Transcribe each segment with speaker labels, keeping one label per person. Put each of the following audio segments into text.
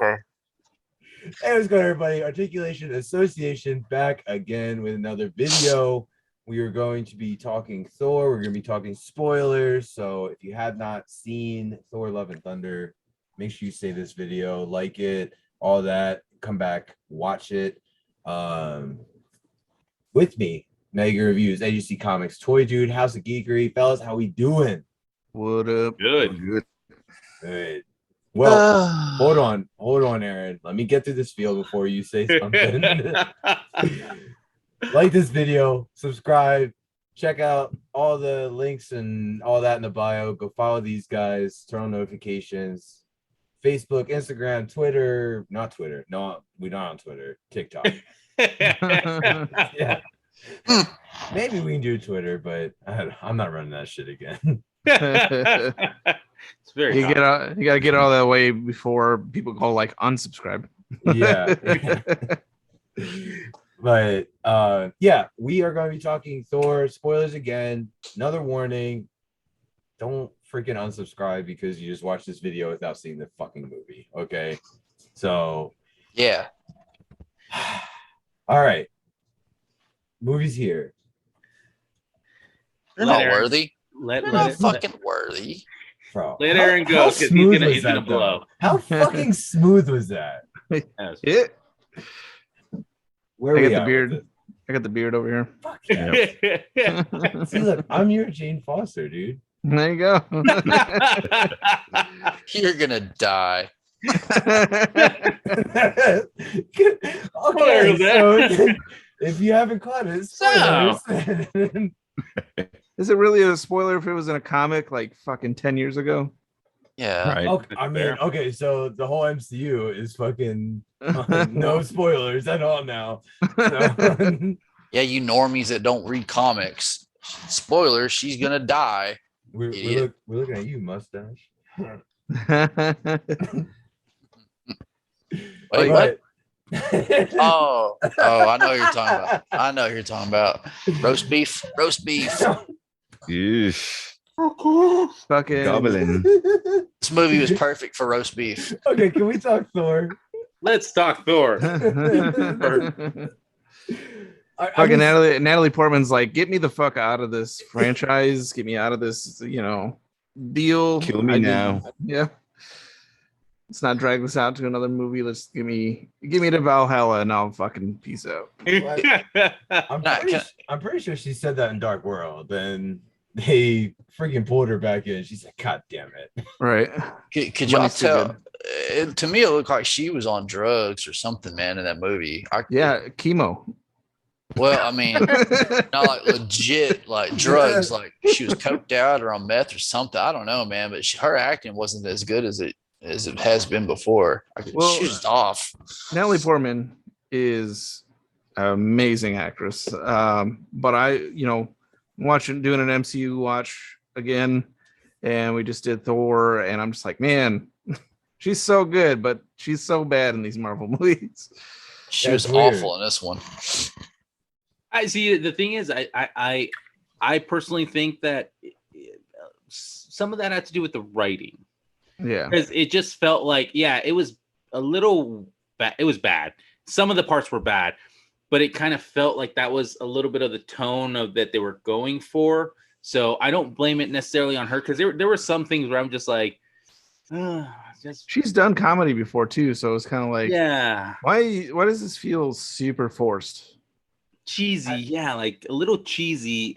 Speaker 1: okay.
Speaker 2: Hey, what's going on, everybody? Articulation Association back again with another video. We are going to be talking Thor. We're going to be talking spoilers. So if you have not seen Thor Love and Thunder, make sure you save this video, like it, all that. Come back, watch it. With me, Mega Reviews, AGC Comics, Toy Dude, House of Geekery. Fellas, how we doing?
Speaker 3: What up?
Speaker 1: Good.
Speaker 2: Good. Well, hold on, Aaron. Let me get through this field before you say something. Like this video, subscribe, check out all the links and all that in the bio. Go follow these guys, turn on notifications. Facebook, Instagram, Twitter, not Twitter. No, we're not on Twitter. TikTok. Yeah. Maybe we can do Twitter, but I'm not running that shit again.
Speaker 3: It's very you gotta get all that way before people call like unsubscribe.
Speaker 2: Yeah. But yeah, we are going to be talking Thor spoilers again. Another warning: don't freaking unsubscribe because you just watched this video without seeing the fucking movie. Okay, so
Speaker 1: yeah.
Speaker 2: All right, movie's here.
Speaker 1: You're not worthy.
Speaker 4: Let
Speaker 1: fucking worthy.
Speaker 2: Bro,
Speaker 4: let Aaron go because he's gonna blow.
Speaker 2: How fucking smooth was that?
Speaker 3: Yeah.
Speaker 2: Where
Speaker 3: I
Speaker 2: we
Speaker 3: got the beard. I got the beard over here.
Speaker 2: Fuck yeah. See, look, I'm your Jane Foster, dude.
Speaker 3: There you go.
Speaker 1: You're gonna die.
Speaker 2: Okay, so if you haven't caught it, spoilers.
Speaker 3: Is it really a spoiler if it was in a comic like fucking 10 years ago?
Speaker 1: Yeah.
Speaker 2: Right. Okay, I mean, okay, so the whole MCU is fucking no spoilers at all now. So,
Speaker 1: yeah, you normies that don't read comics. Spoiler, she's gonna die.
Speaker 2: We're looking at you, mustache.
Speaker 1: Wait, what? Oh, I know what you're talking about. Roast beef.
Speaker 3: Fucking
Speaker 5: goblin.
Speaker 1: This movie was perfect for roast beef.
Speaker 2: Okay, can we talk Thor?
Speaker 4: Let's talk Thor.
Speaker 3: Fucking Natalie Portman's like, get me the fuck out of this franchise. Get me out of this, deal.
Speaker 5: Kill me now.
Speaker 3: Yeah. Let's not drag this out to another movie. Let's give me to Valhalla and I'll fucking peace out.
Speaker 2: I'm pretty sure she said that in Dark World, and they freaking pulled her back in. She's like, God damn it.
Speaker 3: Right.
Speaker 1: Could y'all tell? To me, it looked like she was on drugs or something, man, in that movie.
Speaker 3: Chemo.
Speaker 1: Well, I mean, not like legit, like drugs, like she was coked out or on meth or something. I don't know, man, but her acting wasn't as good as it has been before. She was off.
Speaker 3: Natalie Portman is an amazing actress. But I, doing an MCU watch again, and we just did Thor, and I'm just like, man, she's so good, but she's so bad in these Marvel movies.
Speaker 1: She was awful in this one.
Speaker 4: I see. The thing is, I personally think that some of that had to do with the writing.
Speaker 3: Yeah,
Speaker 4: because it just felt like, it was a little bad. It was bad. Some of the parts were bad, but it kind of felt like that was a little bit of the tone of that they were going for. So I don't blame it necessarily on her, because there were some things where I'm just like,
Speaker 3: she's done comedy before too, so it's kind of like, why does this feel super forced?
Speaker 4: Cheesy, like a little cheesy,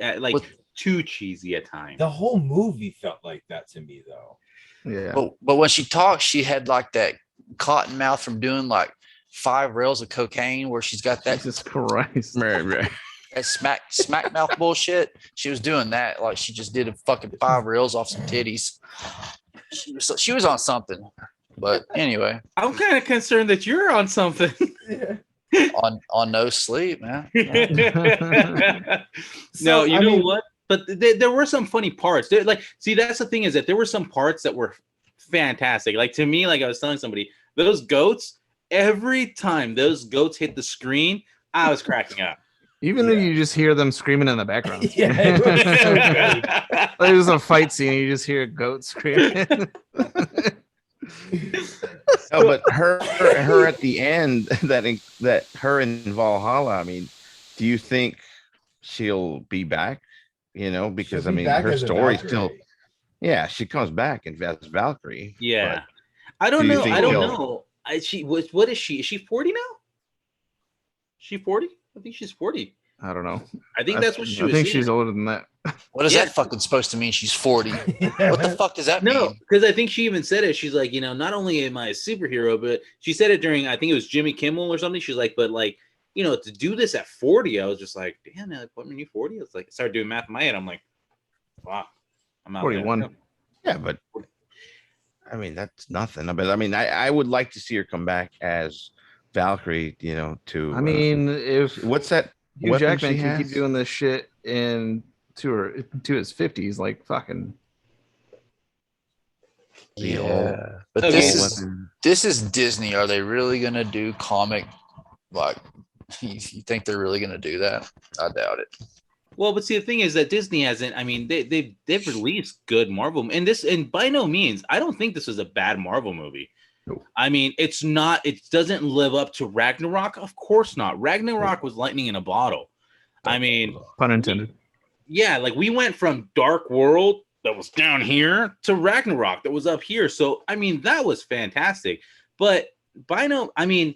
Speaker 4: too cheesy at times.
Speaker 2: The whole movie felt like that to me, though.
Speaker 3: Yeah,
Speaker 1: but when she talked, she had like that cotton mouth from doing like 5 rails of cocaine, where she's got that.
Speaker 3: Jesus Christ,
Speaker 1: right. That smack mouth bullshit. She was doing that like she just did a fucking 5 reels off some titties. She was on something, but anyway,
Speaker 4: I'm kind of concerned that you're on something.
Speaker 1: on no sleep, man.
Speaker 4: No, you know what? But there were some funny parts. That's the thing, is that there were some parts that were fantastic. Like, to me, like I was telling somebody, those goats, every time those goats hit the screen, I was cracking up.
Speaker 3: Even though you just hear them screaming in the background. There's a fight scene, you just hear a goat screaming.
Speaker 5: No, but her at the end, that her in Valhalla. I mean, do you think she'll be back? You know, because
Speaker 2: She'll
Speaker 5: I
Speaker 2: be
Speaker 5: mean,
Speaker 2: back
Speaker 5: her
Speaker 2: as a
Speaker 5: story still.
Speaker 2: Valkyrie.
Speaker 5: Yeah, she comes back and as Valkyrie.
Speaker 4: Yeah.
Speaker 5: But
Speaker 4: I don't
Speaker 5: do you
Speaker 4: know.
Speaker 5: think
Speaker 4: I don't
Speaker 5: they'll-
Speaker 4: know. What is she? Is she 40 now? She 40? I think she's 40.
Speaker 3: I don't know.
Speaker 4: I think that's what she was
Speaker 3: I think
Speaker 4: saying.
Speaker 3: she's older than that.
Speaker 1: What is
Speaker 4: Yeah.
Speaker 1: that fucking supposed to mean? She's 40. What the fuck does that
Speaker 4: No,
Speaker 1: mean?
Speaker 4: because I think she even said it. She's like, you know, not only am I a superhero, but she said it during, I think it was Jimmy Kimmel or something. She's like, but like, you know, to do this at 40, I was just like, damn, man, like, what when you 40? It's like, I started doing math in my head. I'm like, wow, I'm out
Speaker 3: 41.
Speaker 5: Yeah, but I mean, that's nothing. But I mean, I would like to see her come back as Valkyrie. You know, to
Speaker 3: I mean, if
Speaker 5: what's that?
Speaker 3: Hugh
Speaker 5: weapon
Speaker 3: Jackman
Speaker 5: she
Speaker 3: can keep
Speaker 5: has?
Speaker 3: doing this shit to his 50s, like fucking.
Speaker 5: The
Speaker 1: Yeah, but
Speaker 4: Okay.
Speaker 1: this is Disney. Are they really gonna do comic? Like, you think they're really gonna do that? I doubt it.
Speaker 4: Well, but see, the thing is that Disney hasn't. I mean, they've released good Marvel, and by no means, I don't think this was a bad Marvel movie.
Speaker 3: No.
Speaker 4: I mean, it's not. It doesn't live up to Ragnarok. Of course not. Ragnarok was lightning in a bottle. I mean,
Speaker 3: Pun intended.
Speaker 4: yeah, like we went from Dark World that was down here to Ragnarok that was up here. So I mean, that was fantastic. But by no, I mean,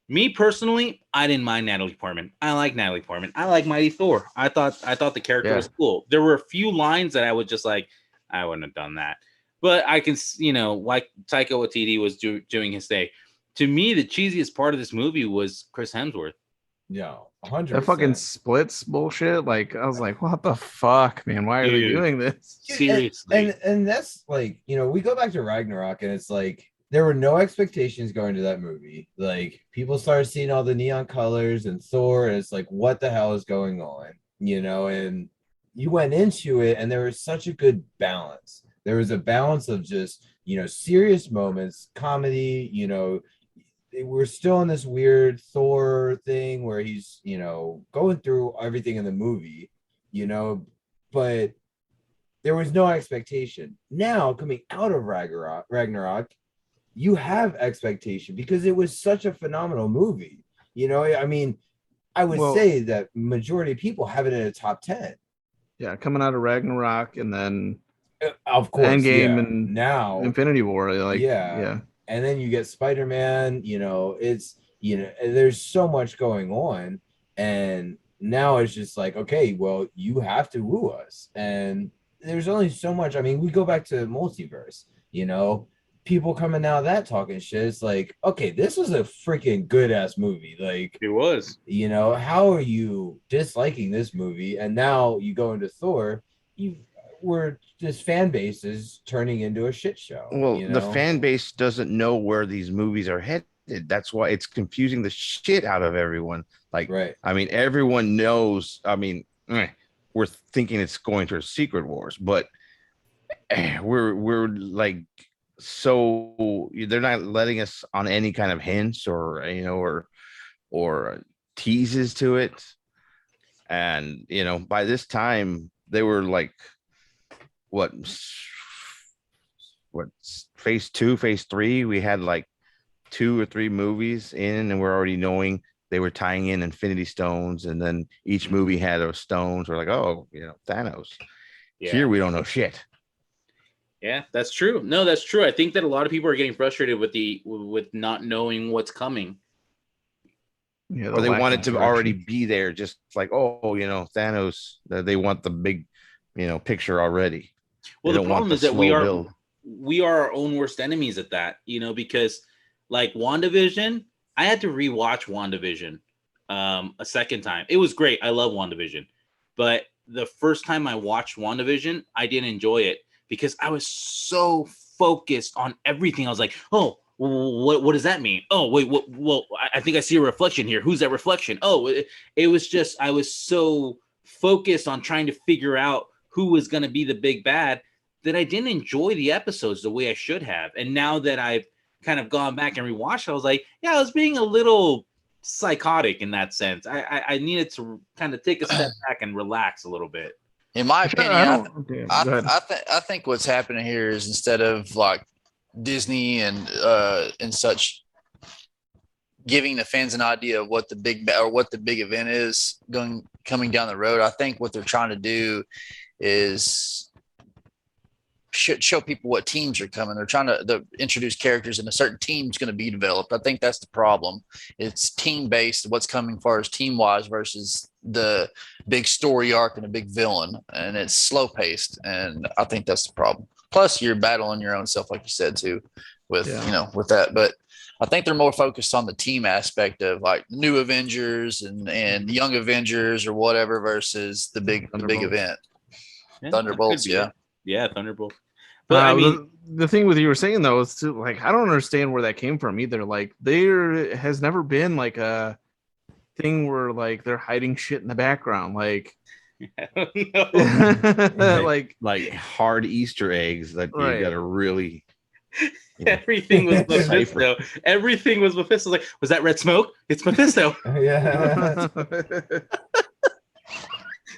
Speaker 4: me personally, I didn't mind Natalie Portman. I like Natalie Portman. I like Mighty Thor. I thought the character
Speaker 3: Yeah.
Speaker 4: was cool. There were a few lines that I would just like, I wouldn't have done that. But I can, you know, like Taika Waititi was doing his day. To me, the cheesiest part of this movie was Chris Hemsworth.
Speaker 2: Yeah, 100%.
Speaker 3: That fucking splits bullshit. Like, I was like, what the fuck, man? Why are they
Speaker 4: Dude.
Speaker 3: doing this?
Speaker 4: Seriously.
Speaker 2: And that's like, you know, we go back to Ragnarok and it's like there were no expectations going to that movie. Like people started seeing all the neon colors and Thor, and it's like, what the hell is going on? You know, and you went into it and there was such a good balance. There was a balance of just, you know, serious moments, comedy, you know. We're still in this weird Thor thing where he's, you know, going through everything in the movie, you know, but there was no expectation. Now, coming out of Ragnarok, you have expectation because it was such a phenomenal movie. You know, I mean, I would say that majority of people have it in a top 10.
Speaker 3: Yeah, coming out of Ragnarok and then
Speaker 2: Of course,
Speaker 3: Endgame
Speaker 2: yeah.
Speaker 3: and
Speaker 2: now
Speaker 3: Infinity War. Like,
Speaker 2: yeah. And then you get Spider-Man, you know, it's, you know, there's so much going on. And now it's just like, okay, well, you have to woo us. And there's only so much. I mean, we go back to multiverse, you know, people coming out of that talking shit. It's like, okay, this was a freaking good ass movie. Like,
Speaker 4: It was.
Speaker 2: you know, how are you disliking this movie? And now you go into Thor, this fan base is turning into a shit show.
Speaker 5: Well,
Speaker 2: you
Speaker 5: the
Speaker 2: know?
Speaker 5: fan base doesn't know where these movies are headed. That's why it's confusing the shit out of everyone. Like,
Speaker 2: right.
Speaker 5: I mean, everyone knows. I mean, we're thinking it's going to Secret Wars, but we're like, so they're not letting us on any kind of hints or, you know, or teases to it. And, you know, by this time they were like, what phase 2, phase 3, we had like 2 or 3 movies in, and we're already knowing they were tying in Infinity Stones, and then each movie had those stones. We're like, oh, you know, Thanos.
Speaker 4: Yeah.
Speaker 5: Here we don't know shit.
Speaker 4: Yeah, that's true. No, that's true. I think that a lot of people are getting frustrated with not knowing what's coming.
Speaker 3: Yeah,
Speaker 5: Or they
Speaker 3: lack
Speaker 5: want
Speaker 3: of
Speaker 5: it to
Speaker 3: direction.
Speaker 5: already be there, just like, oh, you know, Thanos. They want the big, you know, picture already.
Speaker 4: Well,
Speaker 5: They
Speaker 4: the
Speaker 5: don't want
Speaker 4: problem is that we
Speaker 5: slow
Speaker 4: are
Speaker 5: build.
Speaker 4: we are our own worst enemies at that, you know, because like WandaVision, I had to rewatch WandaVision a second time. It was great. I love WandaVision. But the first time I watched WandaVision, I didn't enjoy it because I was so focused on everything. I was like, oh, what does that mean? Oh, wait, well, I think I see a reflection here. Who's that reflection? Oh, it was just, I was so focused on trying to figure out who was going to be the big bad that I didn't enjoy the episodes the way I should have. And now that I've kind of gone back and rewatched, I was like, yeah, I was being a little psychotic in that sense. I needed to kind of take a step back and relax a little bit.
Speaker 1: In my opinion,
Speaker 3: I think
Speaker 1: I think what's happening here is instead of like Disney and such giving the fans an idea of what the big event is coming down the road. I think what they're trying to do is show people what teams are coming. They're trying to introduce characters, and a certain team's going to be developed. I think that's the problem. It's team based, what's coming far as team wise versus the big story arc and a big villain, and it's slow paced. And I think that's the problem. Plus, you're battling your own self, like you said too, with with that. But I think they're more focused on the team aspect of like new Avengers and young Avengers or whatever versus the big event.
Speaker 4: Yeah,
Speaker 1: Thunderbolts, yeah.
Speaker 4: Yeah, Thunderbolts. But I mean,
Speaker 3: the thing with you were saying though is too, like, I don't understand where that came from either. Like, there has never been like a thing where like they're hiding shit in the background, like
Speaker 4: I don't know.
Speaker 3: like
Speaker 5: hard Easter eggs that you gotta really.
Speaker 4: Everything was Mephisto. Everything was Mephisto. Like, was that red smoke? It's Mephisto.
Speaker 2: Yeah.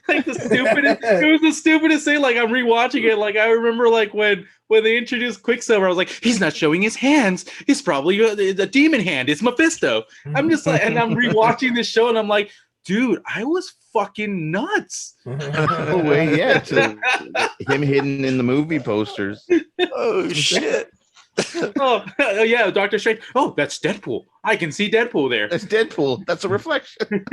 Speaker 4: Like the stupidest. It was the stupidest thing. Like, I'm rewatching it. Like, I remember like when they introduced Quicksilver, I was like, he's not showing his hands. It's probably a demon hand. It's Mephisto. I'm just like, and I'm rewatching this show, and I'm like, dude, I was fucking nuts.
Speaker 5: Oh wait, yeah, to him hidden in the movie posters.
Speaker 1: Oh shit.
Speaker 4: Oh yeah, Doctor Strange. Oh, that's Deadpool. I can see Deadpool there.
Speaker 5: That's Deadpool. That's a reflection.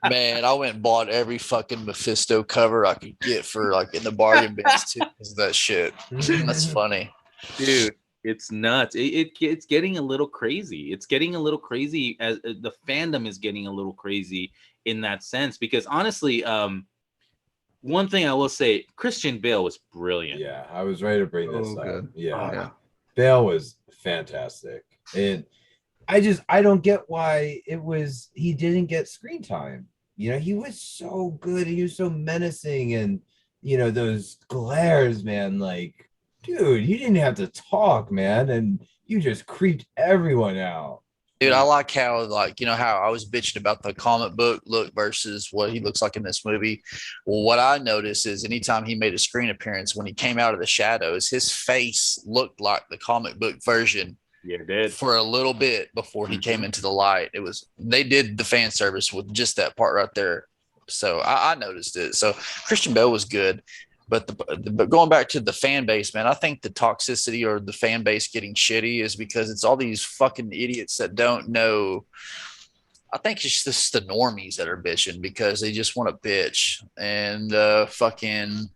Speaker 1: Man, I went and bought every fucking Mephisto cover I could get for like in the bargain bins too. Because of that shit. That's funny,
Speaker 4: dude. It's nuts. It's getting a little crazy. It's getting a little crazy as the fandom is getting a little crazy in that sense. Because honestly, one thing I will say, Christian Bale was brilliant.
Speaker 2: Yeah, I was ready to bring this up.
Speaker 3: Good.
Speaker 2: Yeah. Bale was fantastic. And I don't get why he didn't get screen time. You know, he was so good. He was so menacing, and you know, those glares, man, like, dude, you didn't have to talk, man, and you just creeped everyone out.
Speaker 1: dude. I like how, like, you know, how I was bitching about the comic book look versus what he looks like in this movie. Well, what I noticed is anytime he made a screen appearance, when he came out of the shadows, his face looked like the comic book version.
Speaker 4: Yeah, it did.
Speaker 1: For a little bit before he came into the light. They did the fan service with just that part right there. So I noticed it. So Christian Bale was good. But going back to the fan base, man, I think the toxicity or the fan base getting shitty is because it's all these fucking idiots that don't know. I think it's just the normies that are bitching because they just want to bitch. And the fucking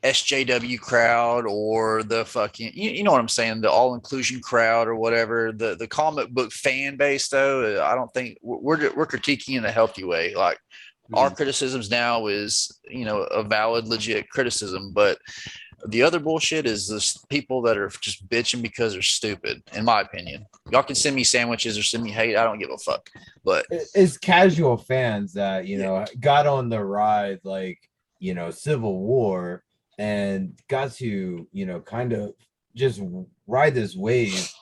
Speaker 1: SJW crowd or the fucking, you know what I'm saying, the all inclusion crowd or whatever. The comic book fan base, though, I don't think we're critiquing in a healthy way. Like, our criticisms now is, you know, a valid, legit criticism, but the other bullshit is this people that are just bitching because they're stupid, in my opinion. Y'all can send me sandwiches or send me hate. I don't give a fuck. But
Speaker 2: it's casual fans that, you know, got on the ride, like, you know, Civil War, and got to, you know, kind of just ride this wave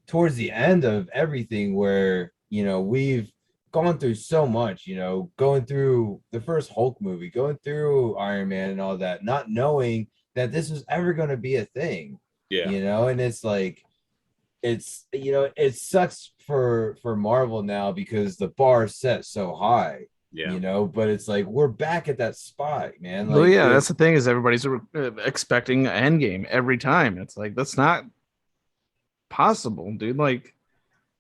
Speaker 2: towards the end of everything where, you know, we've gone through so much, you know, going through the first Hulk movie, going through Iron Man and all that, not knowing that this was ever going to be a thing.
Speaker 4: Yeah.
Speaker 2: You know, and it's like, it's, you know, it sucks for Marvel now because the bar is set so high.
Speaker 4: Yeah.
Speaker 2: You know, but it's like we're back at that spot, man. Like,
Speaker 3: well, yeah, that's the thing, is everybody's expecting an Endgame every time. It's like, that's not possible, dude. Like,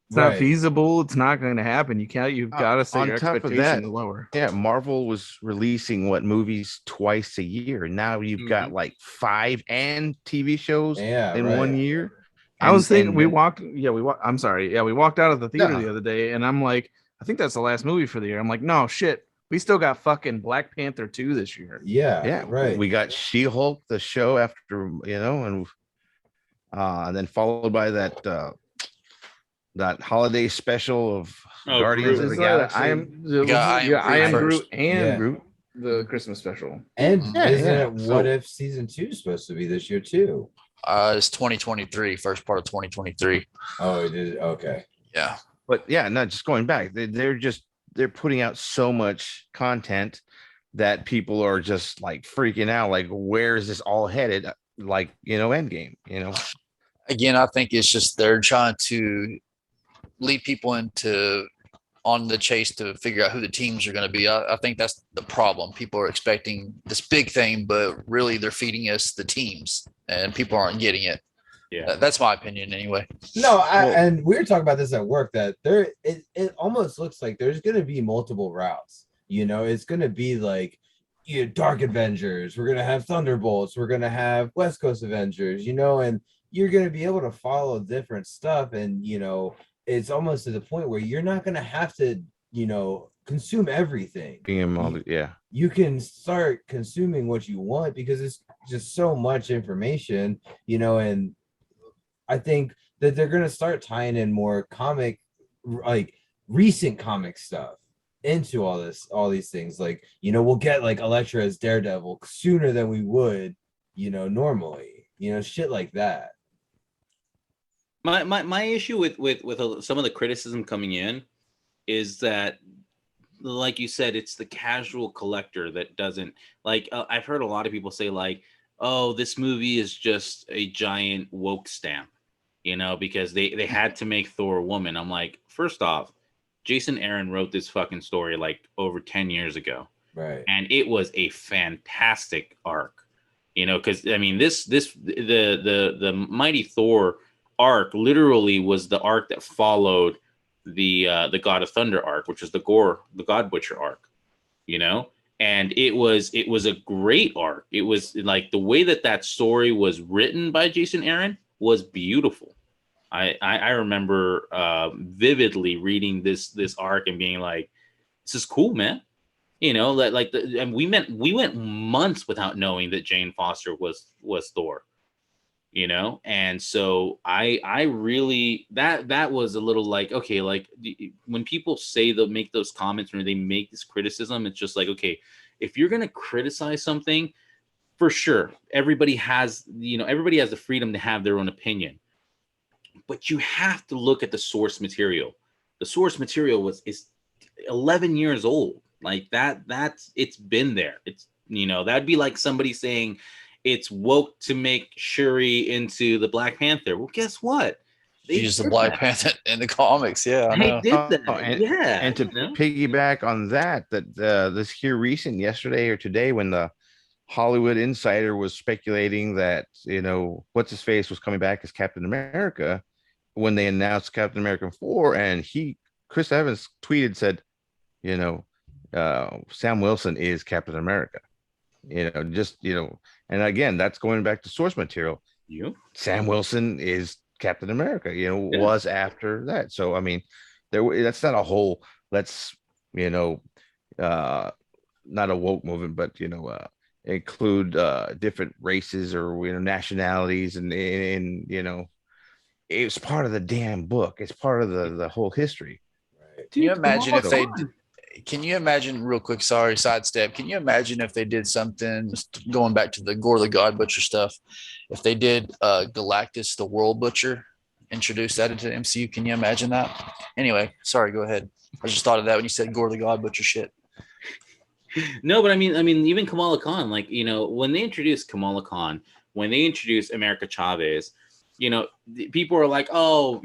Speaker 3: it's not feasible. It's not going to happen. You've got to set your expectations lower.
Speaker 5: Yeah, Marvel was releasing movies twice a year. Now you've got like 5 and TV shows in 1 year.
Speaker 3: I was thinking we walked out of the theater the other day, and I'm like, I think that's the last movie for the year. I'm like, no shit, we still got fucking Black Panther 2 this year.
Speaker 2: Yeah, right.
Speaker 5: We got She-Hulk, the show, after, you know, and then folled by that holiday special of Guardians of the Galaxy. I am Groot and Groot, the Christmas special.
Speaker 2: And isn't it What If Season 2 is supposed to be this year too?
Speaker 1: It's 2023, first part of 2023.
Speaker 2: Oh, it is. Okay.
Speaker 1: Yeah.
Speaker 5: But yeah, no, just going back, they're putting out so much content that people are just like freaking out. Like, where is this all headed? like, Endgame,
Speaker 1: Again, I think it's just they're trying to lead people into on the chase to figure out who the teams are going to be. I think that's the problem. People are expecting this big thing, but really they're feeding us the teams, and people aren't getting it.
Speaker 4: Yeah.
Speaker 1: That's my opinion, anyway.
Speaker 2: No,
Speaker 5: Well-
Speaker 2: and we were talking about this at work that it almost looks like there's going to be multiple routes. It's going to be like Dark Avengers. We're going to have Thunderbolts. We're going to have West Coast Avengers. And you're going to be able to follow different stuff, and it's almost to the point where you're not going to have to consume everything.
Speaker 5: Yeah.
Speaker 2: You can start consuming what you want because it's just so much information, and I think that they're going to start tying in more comic, like recent comic stuff into all these things. Like, we'll get like Elektra as Daredevil sooner than we would, normally, shit like that.
Speaker 4: My issue with some of the criticism coming in is that, like you said, it's the casual collector that doesn't like. I've heard a lot of people say like, "Oh, this movie is just a giant woke stamp," because they had to make Thor a woman. I'm like, first off, Jason Aaron wrote this fucking story like over 10 years ago,
Speaker 2: right?
Speaker 4: And it was a fantastic arc, because I mean, the Mighty Thor arc literally was the arc that followed the God of Thunder arc, which was the God Butcher arc, and it was a great arc. It was like the way that story was written by Jason Aaron was beautiful. I remember vividly reading this arc and being like, this is cool, man. And we went months without knowing that Jane Foster was Thor. And so I really that was a little like, okay, like when people say they'll make those comments or they make this criticism, it's just like, okay, if you're gonna criticize something, for sure, everybody has the freedom to have their own opinion, but you have to look at the source material. The source material is 11 years old. Like that's it's been there. It's that'd be like somebody saying it's woke to make Shuri into the Black Panther. Well, guess what?
Speaker 1: She's the Black Panther in the comics. Yeah, I know.
Speaker 4: They did that.
Speaker 5: And to piggyback on that this here recent yesterday or today, when the Hollywood Insider was speculating that what's his face was coming back as Captain America when they announced Captain America 4, and Chris Evans said, Sam Wilson is Captain America. And again, that's going back to source material. Sam Wilson is Captain America, was after that. So I mean, that's not a whole not a woke movement, but include different races or nationalities, and it's part of the damn book. It's part of the whole history.
Speaker 2: Right.
Speaker 1: Can you imagine if they can you imagine real quick, sorry, sidestep, can you imagine if they did something going back to the Gore the God Butcher stuff, if they did Galactus the World Butcher, introduce that into the MCU? Can you imagine that? Anyway, sorry, go ahead. I just thought of that when you said Gore the God Butcher shit.
Speaker 4: No, but I mean even Kamala Khan, like when they introduced Kamala Khan, when they introduced America Chavez, people are like, oh,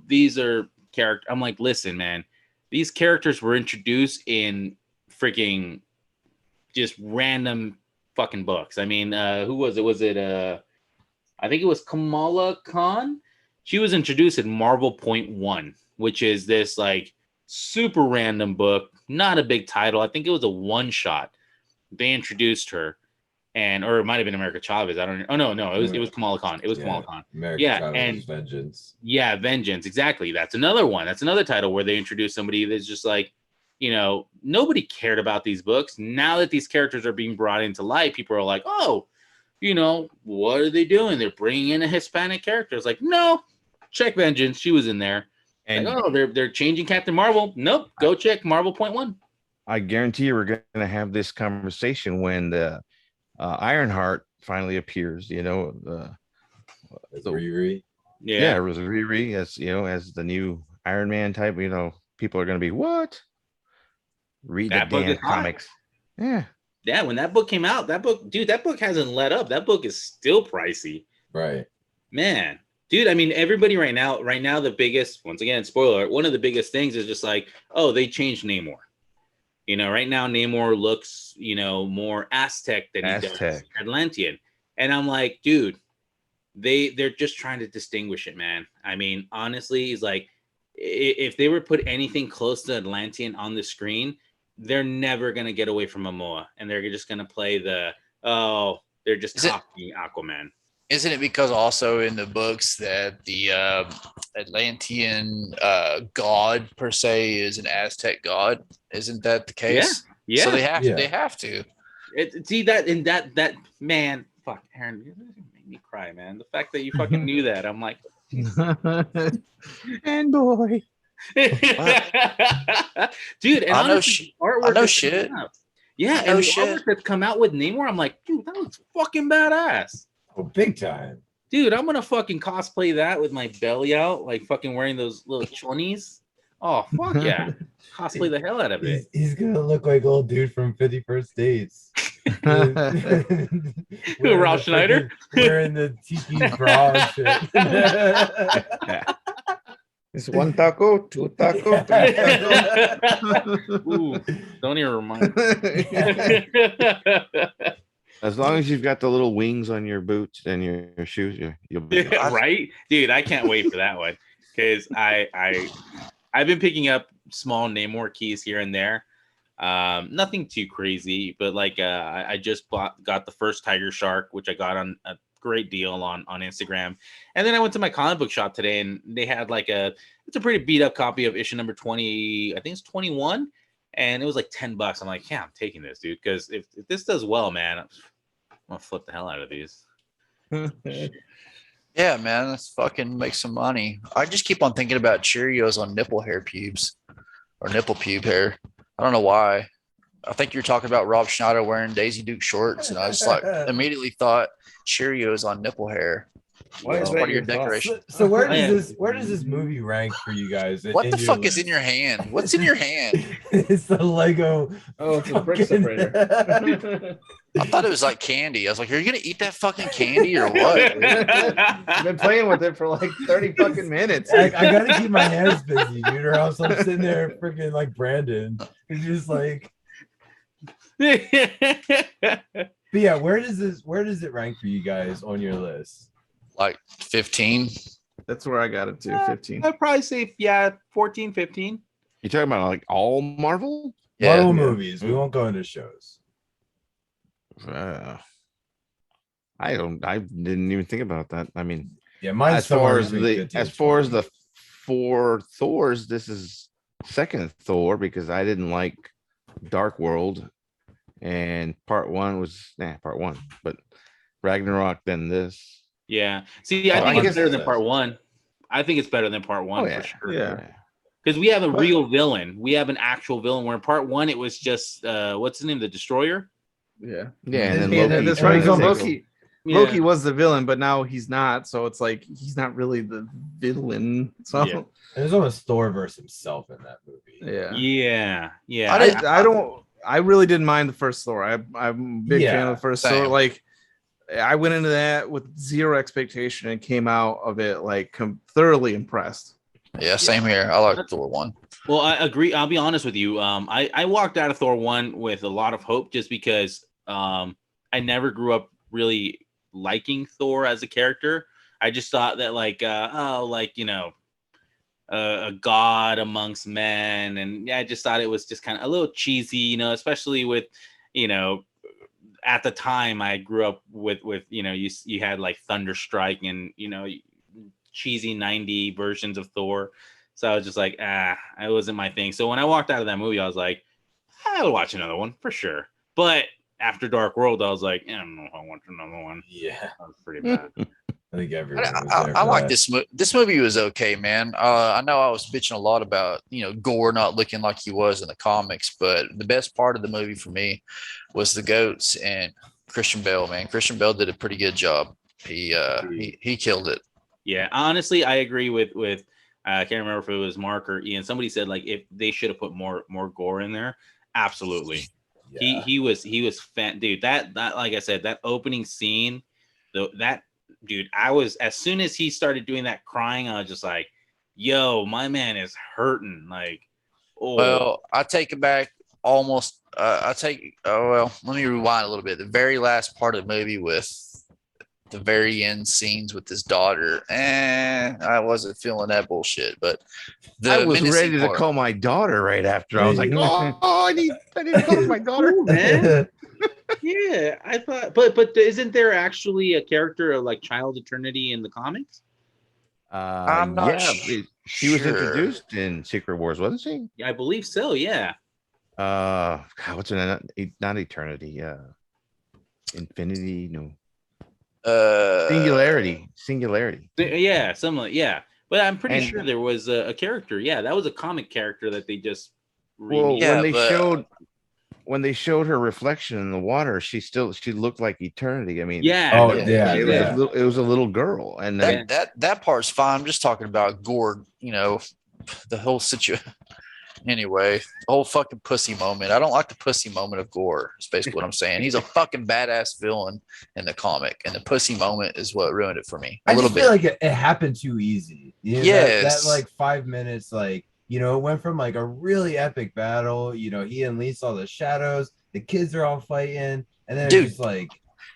Speaker 4: these are characters. I'm like, listen, man, these characters were introduced in freaking just random fucking books. I mean, who was it? Was it I think it was Kamala Khan. She was introduced in Marvel Point One, which is this like super random book, not a big title. I think it was a one shot. They introduced her, or it might have been America Chavez. I don't know. Oh no, it was Kamala Khan. It was Kamala Khan.
Speaker 2: America Chavez and Vengeance.
Speaker 4: Yeah, Vengeance. Exactly. That's another one. That's another title where they introduce somebody that's just like, nobody cared about these books. Now that these characters are being brought into light, people are like, oh, what are they doing? They're bringing in a Hispanic character. It's like, no, check Vengeance. She was in there. And like, oh, they're changing Captain Marvel. Nope. Go check Marvel Point One.
Speaker 5: I guarantee you we're going to have this conversation when the Ironheart finally appears.
Speaker 2: Riri.
Speaker 5: Yeah, it was Riri as the new Iron Man type. People are going to be what? Read that the damn comics. Yeah.
Speaker 4: Yeah, when that book came out, that book hasn't let up. That book is still pricey.
Speaker 2: Right.
Speaker 4: Man. Dude, I mean, everybody right now, the biggest, once again, spoiler alert, one of the biggest things is just like, oh, they changed Namor. You know, right now Namor looks, you know, more Aztec than he does Atlantean. And I'm like, dude, they're just trying to distinguish it, man. I mean, honestly, he's like, if they were put anything close to Atlantean on the screen, they're never gonna get away from Momoa, and they're just gonna play they're just copying Aquaman.
Speaker 1: Isn't it because also in the books that the Atlantean god per se is an Aztec god? Isn't that the case?
Speaker 4: Yeah.
Speaker 1: So they have to.
Speaker 4: See that in that man, fuck, Aaron, you made me cry, man. The fact that you fucking knew that, I'm like,
Speaker 3: and boy,
Speaker 4: dude, and
Speaker 1: I know
Speaker 4: artwork.
Speaker 1: I know shit.
Speaker 4: Yeah, and the artwork that's come out with Namor, I'm like, dude, that looks fucking badass.
Speaker 2: Oh, big time.
Speaker 4: Dude, I'm gonna fucking cosplay that with my belly out, like fucking wearing those little chonies. Oh, fuck yeah. Cosplay the hell out of it.
Speaker 2: He's gonna look like old dude from 51st Dates.
Speaker 4: Ralph Schneider?
Speaker 2: Wearing the tiki bra and shit.
Speaker 3: it's 1 taco, 2 taco, 3 taco.
Speaker 4: Ooh, don't even remind me.
Speaker 5: As long as you've got the little wings on your boots and your shoes, you'll be good.
Speaker 4: Right, dude. I can't wait for that one because I've been picking up small Namor keys here and there. Nothing too crazy, but like I just got the first Tiger Shark, which I got on a great deal on Instagram. And then I went to my comic book shop today, and they had like it's a pretty beat up copy of issue number 20. I think it's 21. And it was like $10. I'm like, yeah, I'm taking this, dude. Because if this does well, man, I'm gonna flip the hell out of these.
Speaker 1: Yeah, man, let's fucking make some money. I just keep on thinking about Cheerios on nipple hair pubes or nipple pube hair. I don't know why. I think you're talking about Rob Schneider wearing Daisy Duke shorts, and I just like immediately thought Cheerios on nipple hair.
Speaker 3: Why is
Speaker 1: part
Speaker 3: that
Speaker 1: of your
Speaker 3: your thought?
Speaker 1: decoration?
Speaker 2: So where does this movie rank for you guys?
Speaker 1: What the fuck is in your hand? What's in your hand?
Speaker 2: It's the Lego.
Speaker 3: Oh, it's a brick separator.
Speaker 1: I thought it was like candy. I was like, are you gonna eat that fucking candy or what?
Speaker 3: I've been playing with it for like 30 fucking minutes.
Speaker 2: I gotta keep my hands busy, dude, or else I'm sitting there freaking like Brandon. It's just like, but yeah, where does it rank for you guys on your list?
Speaker 1: Like 15.
Speaker 3: That's where I got it to, 15.
Speaker 4: I'd probably say 14, 15.
Speaker 5: You talking about like all Marvel?
Speaker 1: Yeah.
Speaker 2: Marvel movies. We won't go into shows.
Speaker 5: I didn't even think about that. I mean,
Speaker 2: Yeah, mine's
Speaker 5: as far as
Speaker 2: somewhere
Speaker 5: the 4 Thors, this is second Thor because I didn't like Dark World, and part 1 was part 1, but Ragnarok, then this.
Speaker 4: Yeah. See, I think it's better than part 1. I think it's better than part 1 for sure.
Speaker 3: Yeah.
Speaker 4: Because we have a real villain. We have an actual villain. Where in part 1 it was just what's his name? The Destroyer.
Speaker 3: Yeah.
Speaker 5: And then Loki.
Speaker 3: That's right.
Speaker 2: And
Speaker 3: Loki.
Speaker 4: Yeah.
Speaker 3: Loki was the villain, but now he's not. So it's like he's not really the villain. So
Speaker 4: Yeah.
Speaker 2: There's almost Thor versus himself in that movie.
Speaker 3: yeah.
Speaker 4: Yeah.
Speaker 3: I really didn't mind the first Thor. I'm a big fan of the first
Speaker 1: same.
Speaker 3: Thor. Like I went into that with zero expectation and came out of it like thoroughly impressed.
Speaker 1: Yeah, same here. I like Thor 1.
Speaker 4: Well, I agree. I'll be honest with you. I walked out of Thor 1 with a lot of hope just because I never grew up really liking Thor as a character. I just thought that a god amongst men, and I just thought it was just kind of a little cheesy, especially with, at the time I grew up with you had like Thunderstrike and cheesy 90 versions of Thor. So I was just like, it wasn't my thing. So when I walked out of that movie, I was like, I'll watch another one for sure. But after Dark World, I was like, I don't know if I want another one.
Speaker 2: Yeah,
Speaker 4: That was pretty bad.
Speaker 2: I think everyone.
Speaker 1: I like this movie. This movie was okay, man. I know I was bitching a lot about Gore not looking like he was in the comics, but the best part of the movie for me was the goats and Christian Bale. Man, Christian Bale did a pretty good job. He killed it.
Speaker 4: Yeah, honestly, I agree with I can't remember if it was Mark or Ian. Somebody said like if they should have put more gore in there. Absolutely. He was fan, dude. That like I said, that opening scene, that dude, I was, as soon as he started doing that crying, I was just like, yo, my man is hurting. Like, oh,
Speaker 1: Well, I take it back almost. Well, let me rewind a little bit. The very last part of the movie with the very end scenes with his daughter, I wasn't feeling that bullshit. But
Speaker 5: I
Speaker 1: the
Speaker 5: was
Speaker 1: menacing
Speaker 5: ready to
Speaker 1: part,
Speaker 5: call my daughter right after. I was like, oh, I need to talk to my daughter.
Speaker 4: cool, man. Yeah, I thought, but isn't there actually a character of like Child Eternity in the comics?
Speaker 1: I'm not
Speaker 5: She was
Speaker 1: sure.
Speaker 5: introduced in Secret Wars, wasn't she?
Speaker 4: Yeah, I believe so. Yeah.
Speaker 5: God, what's her name? Not Eternity. Infinity. No. Singularity.
Speaker 4: Yeah, something like, yeah. But I'm pretty
Speaker 5: And-
Speaker 4: sure there was a character. Yeah, that was a comic character that they just
Speaker 5: Well,
Speaker 4: remade.
Speaker 1: Yeah,
Speaker 5: when they showed her reflection in the water, she looked like Eternity. I mean,
Speaker 4: Yeah.
Speaker 2: Oh,
Speaker 1: yeah,
Speaker 5: it was a little girl, and then
Speaker 1: that part's fine. I'm just talking about Gore. You know, the whole situation. Anyway, the whole fucking pussy moment. I don't like the pussy moment of Gore. Is basically what I'm saying. He's a fucking badass villain in the comic, and the pussy moment is what ruined it for me.
Speaker 2: I just feel like it happened too easy. You know,
Speaker 1: Yes.
Speaker 2: that like 5 minutes, like, you know, it went from like a really epic battle. You know, he unleashed all the shadows. The kids are all fighting, and then
Speaker 1: Dude.
Speaker 2: it's just like,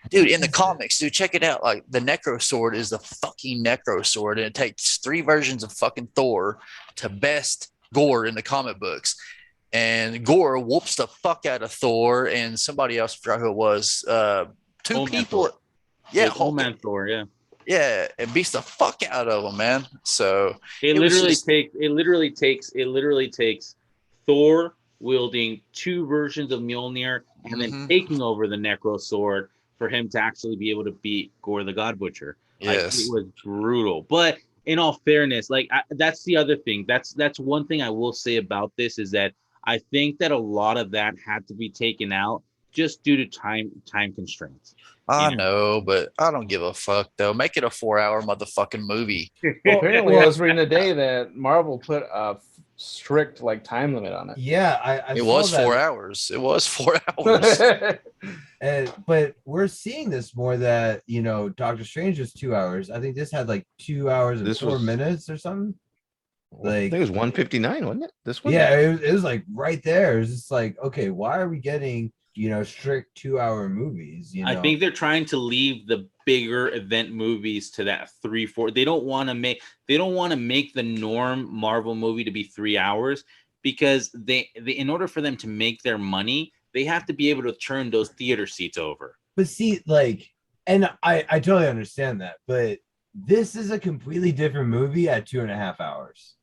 Speaker 1: dude, in the comics, dude, check it out. Like the Necro Sword is the fucking Necro Sword, and it takes 3 versions of fucking Thor to best Gore in the comic books. And Gore whoops the fuck out of Thor and somebody else, I forgot who it was. 2
Speaker 4: Old Man
Speaker 1: people.
Speaker 4: Thor.
Speaker 1: Yeah,
Speaker 4: Old
Speaker 1: Hulk.
Speaker 4: Man Thor. Yeah.
Speaker 1: Yeah, it beats the fuck out of him, man. So
Speaker 4: It
Speaker 1: was
Speaker 4: literally
Speaker 1: just-
Speaker 4: takes Thor wielding 2 versions of Mjolnir and then taking over the Necro Sword for him to actually be able to beat Gore the God Butcher. Like,
Speaker 1: yes.
Speaker 4: it was brutal. But in all fairness, like, that's the other thing. That's one thing I will say about this, is that I think that a lot of that had to be taken out just due to time constraints.
Speaker 1: I know, but I don't give a fuck though. Make it a 4-hour motherfucking movie.
Speaker 3: Apparently, I was reading today that Marvel put a strict like time limit on it.
Speaker 2: yeah, I
Speaker 1: It
Speaker 2: saw
Speaker 1: was
Speaker 2: that.
Speaker 1: 4 hours. It was 4 hours.
Speaker 2: But we're seeing this more, that, you know, Doctor Strange was 2 hours. I think this had like 2 hours and
Speaker 5: This
Speaker 2: 4
Speaker 5: was-
Speaker 2: minutes or something.
Speaker 5: I think it was 159, wasn't it? This one?
Speaker 2: Yeah, it was like right there. It was just like, okay, why are we getting, you know, strict 2-hour movies? You know,
Speaker 4: I think they're trying to leave the bigger event movies to that 3-4. They don't want to make the norm Marvel movie to be 3 hours, because they in order for them to make their money, they have to be able to turn those theater seats over.
Speaker 2: but see, like, and I totally understand that, but this is a completely different movie at 2.5 hours.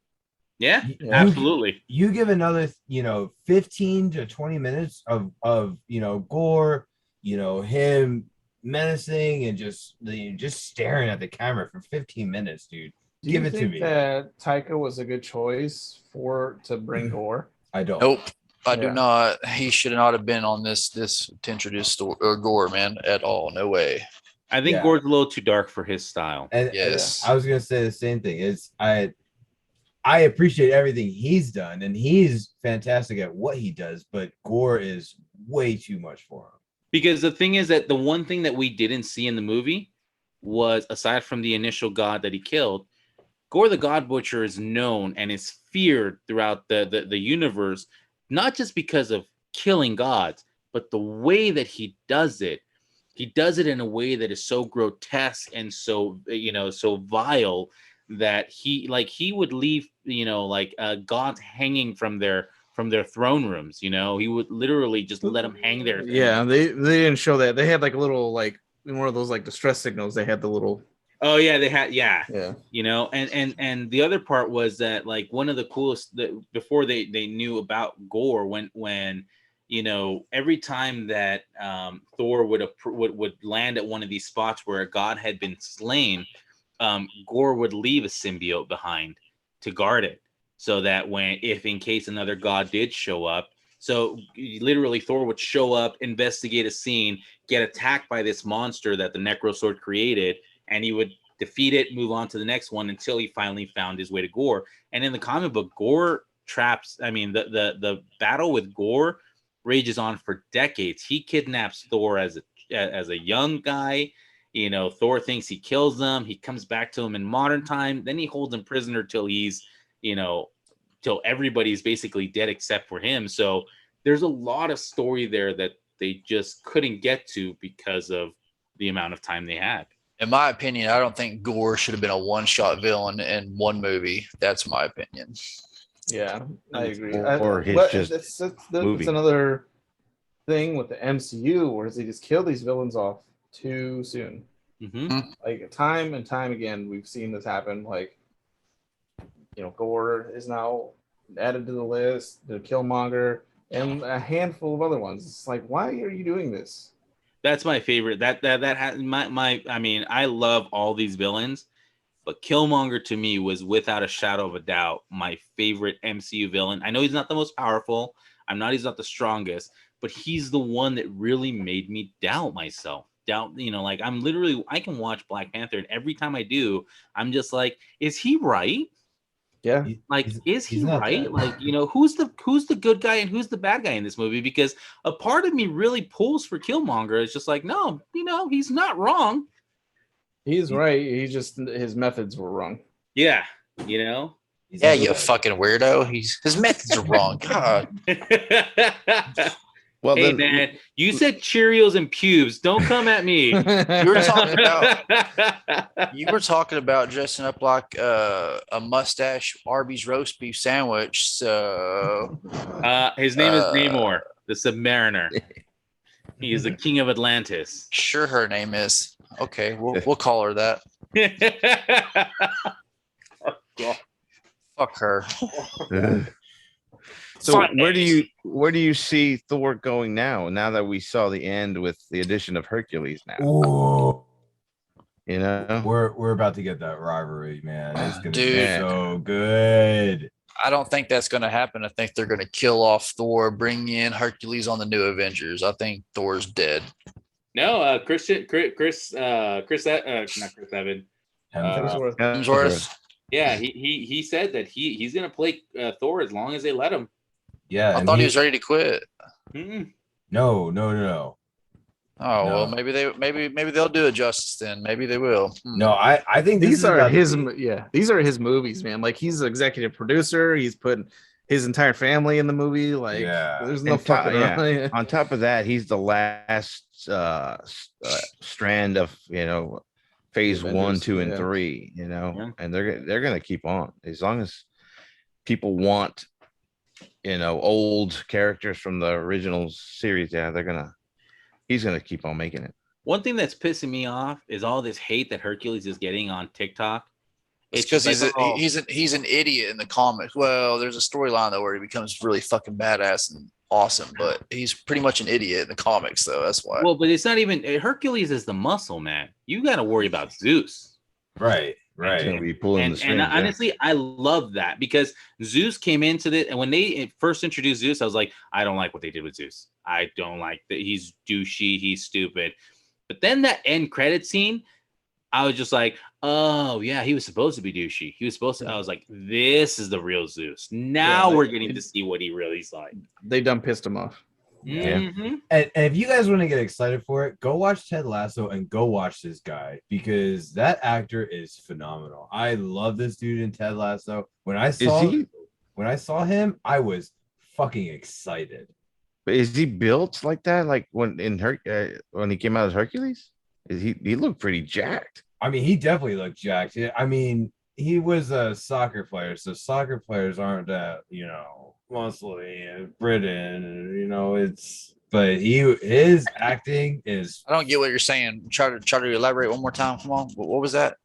Speaker 4: Yeah,
Speaker 2: You-
Speaker 4: absolutely.
Speaker 2: You give another, you know, 15 to 20 minutes of you know, Gore, you know, him menacing and just staring at the camera for 15 minutes, dude.
Speaker 3: Do
Speaker 2: Give
Speaker 3: you
Speaker 2: it to
Speaker 3: think
Speaker 2: me.
Speaker 3: that Taika was a good choice to bring Gore?
Speaker 2: I don't.
Speaker 1: Nope. I do
Speaker 3: Yeah.
Speaker 1: not. He should not have been on this to introduce Gore, man, at all. No way.
Speaker 4: I think
Speaker 2: Yeah.
Speaker 4: Gore's a little too dark for his style.
Speaker 2: And
Speaker 1: Yes.
Speaker 2: I was gonna say the same thing. I appreciate everything he's done, and he's fantastic at what he does, but Gore is way too much for him.
Speaker 4: Because the thing is that the one thing that we didn't see in the movie was, aside from the initial god that he killed, Gore the God Butcher is known and is feared throughout the universe, not just because of killing gods, but the way that he does it. He does it in a way that is so grotesque and so, you know, so vile, that he would leave, you know, like gods hanging from their throne rooms. You know, he would literally just let them hang there.
Speaker 3: Yeah, they didn't show that. They had like a little, like, in one of those like distress signals. They had the little.
Speaker 4: Oh yeah, they had, yeah.
Speaker 3: You
Speaker 4: know, and the other part was that, like, one of the coolest, that before they knew about Gore, when you know, every time that Thor would land at one of these spots where a god had been slain, Gore would leave a symbiote behind to guard it, so that if in case another god did show up, so literally Thor would show up, investigate a scene, get attacked by this monster that the Necro Sword created, and he would defeat it, move on to the next one until he finally found his way to Gore. And in the comic book, Gore traps, I mean, the battle with Gore rages on for decades. He kidnaps Thor as a young guy. You know, Thor thinks he kills them. He comes back to him in modern time. Then he holds him prisoner till he's, you know, till everybody's basically dead except for him. So there's a lot of story there that they just couldn't get to because of the amount of time they had.
Speaker 1: In my opinion, I don't think Gore should have been a one-shot villain in one movie. That's my opinion.
Speaker 3: Yeah, I agree.
Speaker 5: Or his just
Speaker 3: that's another thing with the MCU, where they just kill these villains off too soon.
Speaker 4: Mm-hmm.
Speaker 3: Like time and time again, we've seen this happen. Like, you know, Gore is now added to the list, the Killmonger, and a handful of other ones. It's like, why are you doing this?
Speaker 4: That's my favorite. That has my. I mean, I love all these villains, but Killmonger to me was without a shadow of a doubt my favorite MCU villain. I know he's not the most powerful. He's not the strongest, but he's the one that really made me doubt myself. You know, like I can watch Black Panther, and every time I do, I'm just like, is he right?
Speaker 3: Yeah.
Speaker 4: Like, is he right?
Speaker 2: Bad.
Speaker 4: Like, you know, who's the good guy and who's the bad guy in this movie? Because a part of me really pulls for Killmonger. It's just like, no, you know, he's not wrong.
Speaker 3: He's right. He just, his methods were wrong.
Speaker 4: Yeah, you know.
Speaker 1: Yeah, you fucking weirdo. His methods are wrong. God.
Speaker 5: Well,
Speaker 4: Hey
Speaker 5: then,
Speaker 4: man, you said Cheerios and pubes. Don't come at me.
Speaker 1: You were talking about dressing up like a mustache Arby's roast beef sandwich. So
Speaker 4: His name is Namor, the Submariner. He is the king of Atlantis.
Speaker 1: sure, her name is okay. We'll call her that. Fuck her.
Speaker 5: so where do you see Thor going now? Now that we saw the end with the addition of Hercules, now
Speaker 2: Ooh,
Speaker 5: you know
Speaker 2: we're about to get that rivalry, man. It's gonna be
Speaker 1: Dude.
Speaker 2: so good.
Speaker 1: I don't think that's going to happen. I think they're going to kill off Thor, bring in Hercules on the new Avengers. I think Thor's dead.
Speaker 4: No, Chris, not Chris Evan.
Speaker 2: Hemsworth.
Speaker 1: Hemsworth.
Speaker 4: Yeah, he said that he's gonna play Thor as long as they let him.
Speaker 2: Yeah,
Speaker 1: I
Speaker 2: and
Speaker 1: thought he was ready to quit.
Speaker 4: Mm-mm.
Speaker 2: No.
Speaker 1: Oh
Speaker 2: No.
Speaker 1: well, maybe they'll do it justice then. Maybe they will.
Speaker 2: No, I think this
Speaker 3: These
Speaker 2: is
Speaker 3: are
Speaker 2: about to
Speaker 3: his,
Speaker 2: be-
Speaker 3: these are his movies, man. Like, he's the executive producer. He's putting his entire family in the movie. Like,
Speaker 2: Yeah.
Speaker 3: there's no
Speaker 5: And top-
Speaker 3: fucking around.
Speaker 5: On top of that, he's the last strand of phase
Speaker 3: The
Speaker 5: 1,
Speaker 3: Avengers,
Speaker 5: 2, and
Speaker 3: yeah.
Speaker 5: 3.
Speaker 4: Yeah.
Speaker 5: And they're gonna keep on as long as people want old characters from the original series. Yeah, he's gonna keep on making it.
Speaker 4: One thing that's pissing me off is all this hate that Hercules is getting on TikTok.
Speaker 1: It's because
Speaker 4: just like, oh,
Speaker 1: he's an idiot in the comics. Well, there's a storyline though where he becomes really fucking badass and awesome, but he's pretty much an idiot in the comics though. That's why.
Speaker 4: well, but it's not even Hercules is the muscle man. You got to worry about Zeus.
Speaker 2: right.
Speaker 5: He's gonna be pulling the
Speaker 4: And
Speaker 5: strings. Yeah.
Speaker 4: honestly, I love that because Zeus came into this, and when they first introduced Zeus, I was like, I don't like what they did with Zeus. I don't like that. He's douchey. He's stupid. But then that end credit scene, I was just like, oh yeah, he was supposed to be douchey. He was supposed to. I was like, this is the real Zeus. Now we're getting to see what he really is like.
Speaker 3: They done pissed him off.
Speaker 5: Yeah.
Speaker 4: Mhm.
Speaker 2: And if you guys want to get excited for it, go watch Ted Lasso and go watch this guy because that actor is phenomenal. I love this dude in Ted Lasso. When I saw him, I was fucking excited.
Speaker 5: But is he built like that? Like when he came out as Hercules, he looked pretty jacked.
Speaker 2: I mean, he definitely looked jacked. I mean, he was a soccer player, so soccer players aren't that, muscly and Britain, but his acting is.
Speaker 1: I don't get what you're saying. Try to elaborate one more time. Come on. What was that?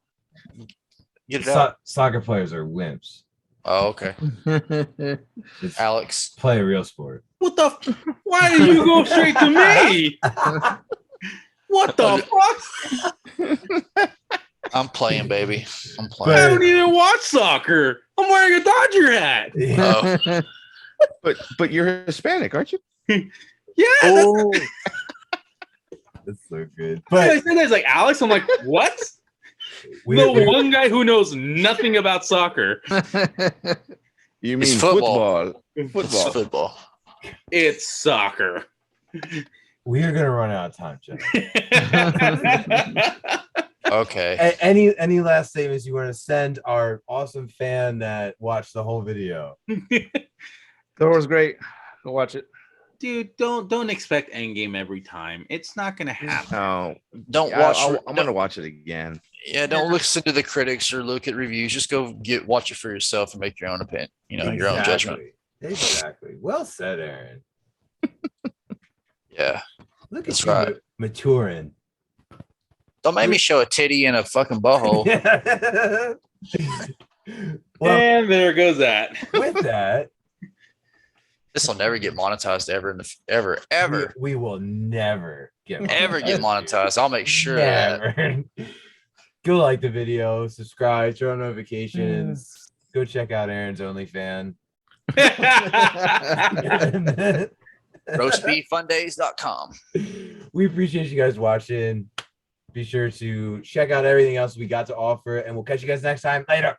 Speaker 1: Get it out.
Speaker 2: Soccer players are wimps.
Speaker 1: Oh, okay.
Speaker 2: It's
Speaker 1: Alex.
Speaker 2: play a real sport.
Speaker 4: What the? Why did you go straight to me? What the fuck?
Speaker 1: I'm playing, baby. I'm
Speaker 4: I
Speaker 1: playing.
Speaker 4: don't even watch soccer. I'm wearing a Dodger hat.
Speaker 1: Oh.
Speaker 5: But you're Hispanic, aren't you?
Speaker 4: Yeah.
Speaker 1: Oh.
Speaker 2: That's so good.
Speaker 4: I
Speaker 2: But
Speaker 4: said that's like Alex. I'm like, what?
Speaker 2: we-
Speaker 4: One guy who knows nothing about soccer.
Speaker 5: You
Speaker 1: It's
Speaker 5: mean
Speaker 1: football.
Speaker 5: football?
Speaker 1: It's football.
Speaker 4: It's soccer.
Speaker 2: We are gonna run out of time, Jeff.
Speaker 1: Okay.
Speaker 2: Any last statements you want to send our awesome fan that watched the whole video?
Speaker 3: Thor was great. Go watch it.
Speaker 4: Dude, don't expect Endgame every time. It's not gonna happen.
Speaker 5: No,
Speaker 1: Don't
Speaker 5: yeah,
Speaker 1: watch.
Speaker 5: I'm gonna watch it again.
Speaker 1: Yeah, don't listen to the critics or look at reviews. Just go watch it for yourself and make your own opinion. Your own judgment.
Speaker 2: Exactly. Well said, Aaron.
Speaker 1: Yeah.
Speaker 2: Look
Speaker 1: That's
Speaker 2: at you
Speaker 1: right.
Speaker 2: maturing.
Speaker 1: Don't make me show a titty in a fucking butthole.
Speaker 2: Well,
Speaker 4: And there goes that.
Speaker 2: with that,
Speaker 1: This will never get monetized ever.
Speaker 2: we will never get
Speaker 1: monetized. I'll make sure of that.
Speaker 2: Never. Go like the video, subscribe, turn on notifications. Go check out Aaron's OnlyFans.
Speaker 1: Roastbeeffundays.com.
Speaker 2: We appreciate you guys watching. Be sure to check out everything else we got to offer, and we'll catch you guys next time. Later.